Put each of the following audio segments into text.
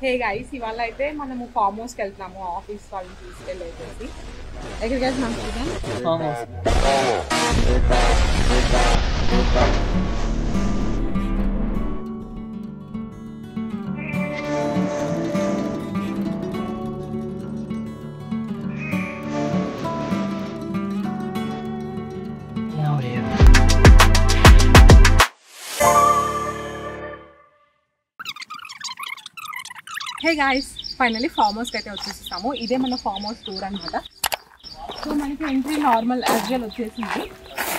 Hey guys, ఇవాళ అయితే మనము ఫామ్ హౌస్కి వెళ్తున్నాము. ఆఫీస్ వాళ్ళని తీసుకెళ్ళేసి ఎక్కడికి వెళ్తున్నాం? Farm house. Hey guys, finally farm హౌస్కి అయితే వచ్చేసాము. ఇదే మన ఫామ్ హౌస్ టూర్ అనమాట. సో మనకి ఎంట్రీ నార్మల్ యాజువల్ వచ్చేసింది.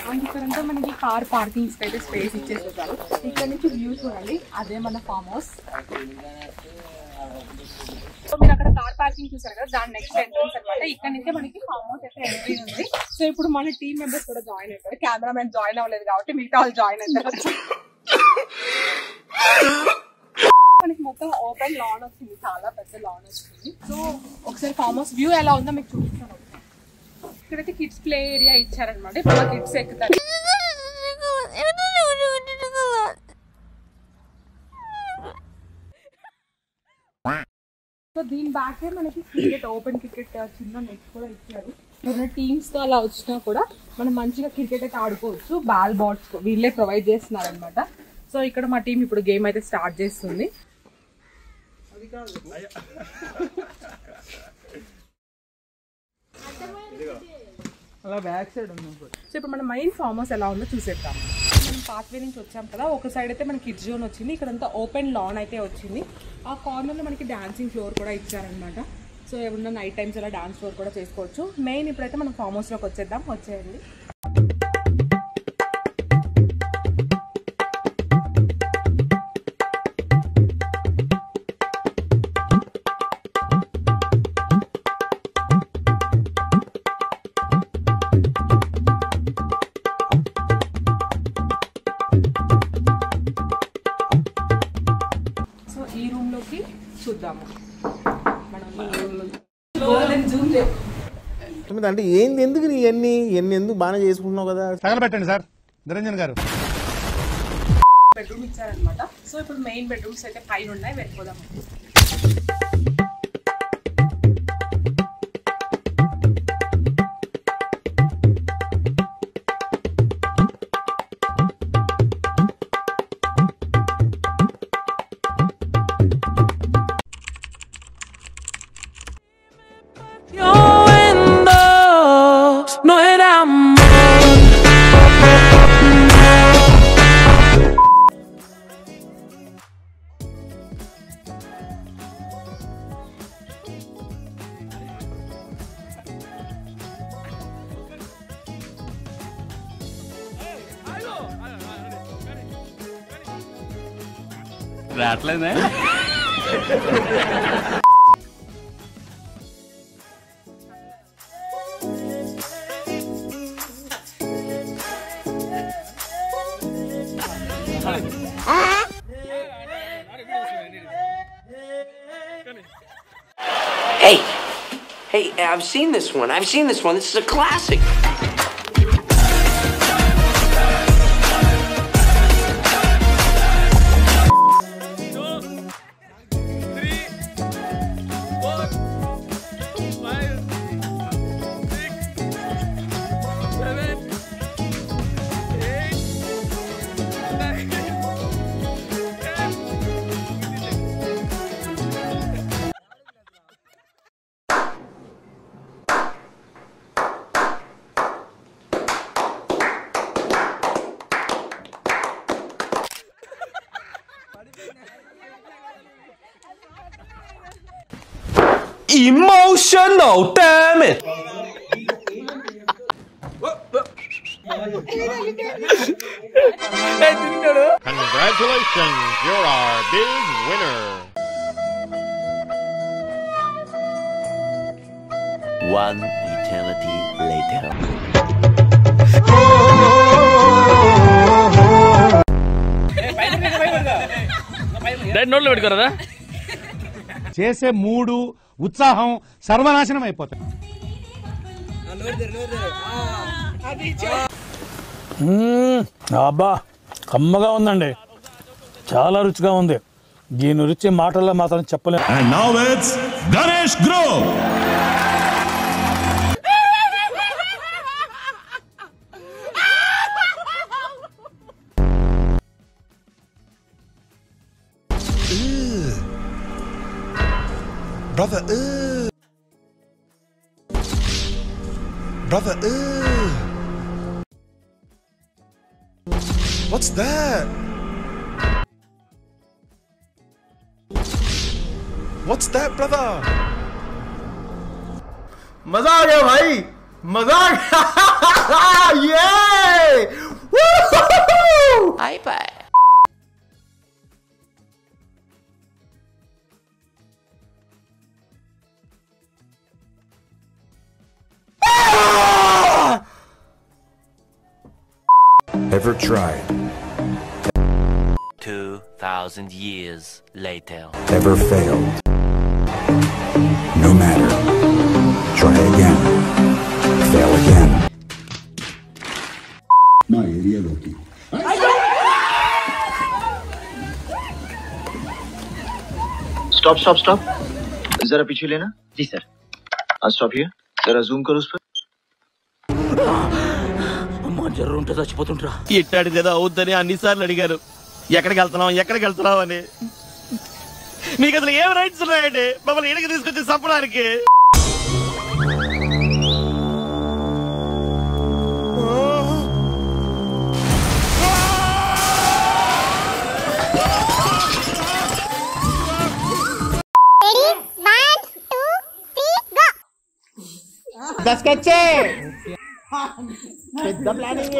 అండ్ ఇక్కడంతా మనకి కార్ పార్కింగ్స్కి అయితే స్పేస్ ఇచ్చేసేసారు. ఇక్కడ నుంచి వ్యూ చూడండి, అదే మన ఫామ్ హౌస్. సో మీరు అక్కడ కార్ పార్కింగ్ చూసారు కదా, దాని నెక్స్ట్ ఎంట్రన్స్ అనమాట. ఇక్కడ నుంచే మనకి ఫామ్ హౌస్ అయితే ఎంట్రీ ఉంది. సో ఇప్పుడు మన టీమ్ మెంబర్స్ కూడా జాయిన్ అవుతారు. కెమెరామెన్ జాయిన్ అవ్వలేదు కాబట్టి మిగతా వాళ్ళు జాయిన్ అవుతారు. మనకి మొత్తం ఓపెన్ లాన్ వచ్చింది, చాలా పెద్ద లాన్ వచ్చింది. సో ఒకసారి ఫామ్ హౌస్ వ్యూ ఎలా ఉందో మీకు చూపిస్తాను. ఇక్కడైతే కిడ్స్ ప్లే ఏరియా ఇచ్చారనమాట. ఇప్పుడు కిడ్స్ ఎక్కుతారు. సో దీని బ్యాకే మనకి క్రికెట్, ఓపెన్ క్రికెట్ చిన్న నెట్ కూడా ఇచ్చారు. ఏదైనా టీమ్స్ తో అలా వచ్చినా కూడా మనం మంచిగా క్రికెట్ అయితే ఆడుకోవచ్చు. బాల్ బాట్స్ వీళ్ళే ప్రొవైడ్ చేస్తున్నారు అనమాట. సో ఇక్కడ మా టీం ఇప్పుడు గేమ్ అయితే స్టార్ట్ చేస్తుంది. సో ఇప్పుడు మన మెయిన్ ఫామ్ హౌస్ ఎలా ఉందో చూసేద్దాం. మనం పాత్వే నుంచి వచ్చాం కదా, ఒక సైడ్ అయితే మనకి కిడ్స్ జోన్ వచ్చింది. ఇక్కడంతా ఓపెన్ లాన్ అయితే వచ్చింది. ఆ కార్నర్లో మనకి డాన్సింగ్ ఫ్లోర్ కూడా ఇచ్చారనమాట. సో ఏమన్నా నైట్ టైమ్స్ అలా డాన్స్ ఫ్లోర్ కూడా చేసుకోవచ్చు. మెయిన్ ఇప్పుడైతే మనం ఫామ్ హౌస్లోకి వచ్చేద్దాం. వచ్చేయండి. ఈ రూమ్ లోకి చూద్దాము. అంటే ఏంది, ఎందుకు నీ ఎన్ని ఎందుకు బాగా చేసుకుంటున్నావు కదా. తగలబెట్టండి సార్ నిరంజన్ గారు. బెడ్రూమ్ ఇచ్చారనమాట. సో ఇప్పుడు మెయిన్ బెడ్రూమ్స్ అయితే పైన ఉన్నాయి, వెళ్ళిపోదాం. రాట్లేదే. Hey, I've seen this one. This is a classic. Emotional, damn it! Congratulations, you're our big winner. One eternity later. నోట్లో పెట్టుకోరదా. చేసే మూడు ఉత్సాహం సర్వనాశనం అయిపోతాయి. అబ్బా కమ్మగా ఉందండి, చాలా రుచిగా ఉంది. దీని రుచి మాటల్లో మాత్రం చెప్పలేము. And now it's Ganesh Group. Brother, Brother, What's that? What's that, brother? मजा आ गया भाई, मजा आ गया. ये Bye bye. Ever tried? 2,000 years later. Ever failed? No matter. Try again. Fail again. My area looking. Stop. जरा पीछे लेना. जी सर. Stop here. जरा zoom करो उस पर. జర్రుంటే చచ్చిపోతుంటరా. ఇట్టాడిది ఏదో అవుద్దని అన్నిసార్లు అడిగారు. ఎక్కడికి వెళ్తున్నావు అని. మీకు అసలు ఏం రైట్స్ ఉన్నాయండి మమ్మల్ని ఇక్కడికి తీసుకొచ్చి చంపడానికి? పెద్ద ప్లానింగ్.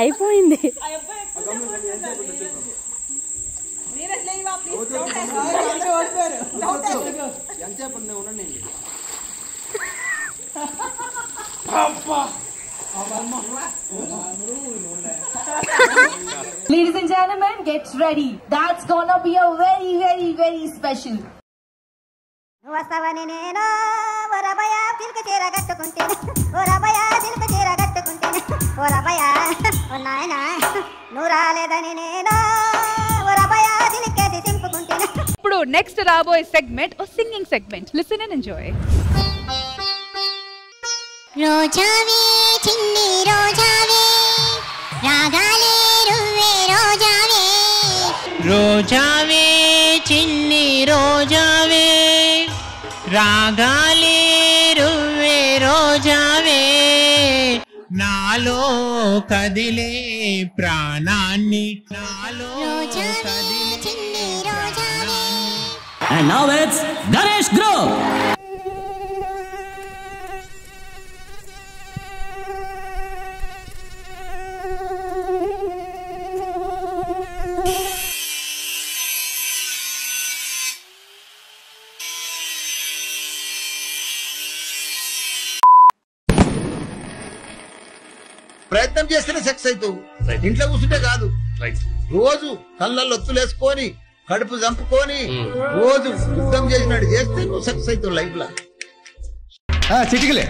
అయిపోయింది. Ladies and gentlemen, get ready. That's gonna be a very, very, very special. ఇప్పుడు నెక్స్ట్ రాబోయే సెగ్మెంట్ ఓ singing segment. Listen and enjoy. రోజావే చిన్ని రోజావే రాగాలే రువ్వే రోజావే రోజావే చిన్ని రోజావే రాగాలే రువ్వే రోజావే నాలో కదిలే ప్రాణాన్ని నాలో కదిలే చిన్ని రోజావే. And now it's Ganesh Group. ప్రయత్నం చేస్తేనే సెక్స్ అవుతావు. ఇంట్లో కూర్చుంటే కాదు. రోజు కళ్ళల్లో ఒత్తులేసుకొని కడుపు చంపుకొని రోజు యుద్ధం చేసినట్టు చేస్తే నువ్వు సెక్స్ అవుతావు లైఫ్ లా. చిటికలే